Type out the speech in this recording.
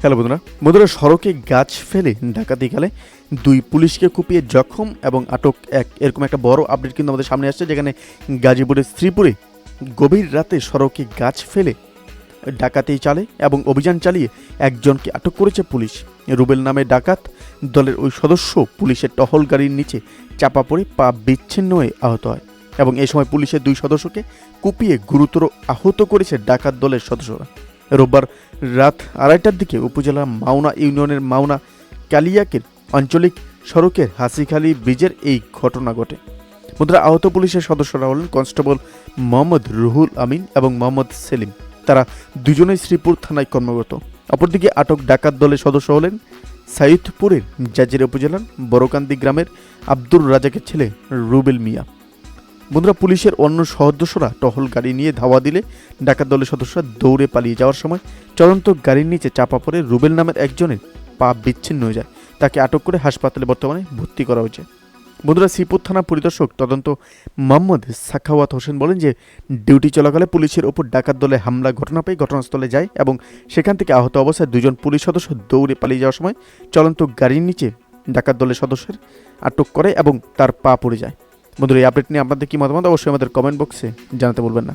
Hello বন্ধুরা সড়কে গাছ ফেলে ডাকাতি খেলে 2 পুলিশকে কুপিয়ে জখম এবং আটক এক, এরকম একটা বড় আপডেট কিন্তু আমাদের সামনে আসছে, যেখানে গাজীপুরের শ্রীপুরে গভীর রাতে সড়কে গাছ ফেলে ডাকাতি চালে এবং অভিযান চালিয়ে একজনকে আটক করেছে পুলিশ। রুবেল নামে ডাকাত দলের ওই সদস্য পুলিশের টহল গাড়ির নিচে চাপা পড়ে পা বিচ্ছিন্ন হয়ে আহত হয় এবং এই সময় পুলিশের 2 সদস্যকে কুপিয়ে গুরুতর আহত করেছে ডাকাত দলের সদস্যরা। রোববার রাত 2:30টার দিকে উপজেলার মাওনা ইউনিয়নের মাওনা কালিয়াকের আঞ্চলিক সড়কের হাসিখালী ব্রিজের এই ঘটনা ঘটে। বন্ধুরা, আহত পুলিশের সদস্যরা হলেন কনস্টেবল মোহাম্মদ রুহুল আমিন এবং মোহাম্মদ সেলিম। তারা দুজনেই শ্রীপুর থানায় কর্মরত। অপরদিকে আটক ডাকাত দলের সদস্য হলেন সাইদপুরের জাজিরা উপজেলার বড়কান্দি গ্রামের আব্দুর রাজাকের ছেলে রুবেল মিয়া। বন্ধুরা, পুলিশের অন্য সদস্যরা টহল গাড়ি নিয়ে ধাওয়া দিলে ডাকাত দলের সদস্যরা দৌড়ে পালিয়ে যাওয়ার সময় চলন্ত গাড়ির নিচে চাপা পড়ে রুবেল নামের একজনের পা বিচ্ছিন্ন হয়ে যায়। তাকে আটক করে হাসপাতালে বর্তমানে ভর্তি করা হয়েছে। বন্ধুরা, শ্রীপুর থানা পরিদর্শক তদন্ত মোহাম্মদ সাখাওয়াত হোসেন বলেন যে ডিউটি চলাকালে পুলিশের ওপর ডাকাত দলে হামলা ঘটনা পেয়ে ঘটনাস্থলে যায় এবং সেখান থেকে আহত অবস্থায় 2জন পুলিশ সদস্য দৌড়ে পালিয়ে যাওয়ার সময় চলন্ত গাড়ির নিচে ডাকাত দলের সদস্যের আটক করে এবং তার পা পড়ে যায়। বন্ধুরা, এই আপডেট নিয়ে আপনাদের কি মতামত অবশ্যই আমাদের কমেন্ট বক্সে জানাতে বলবেন না।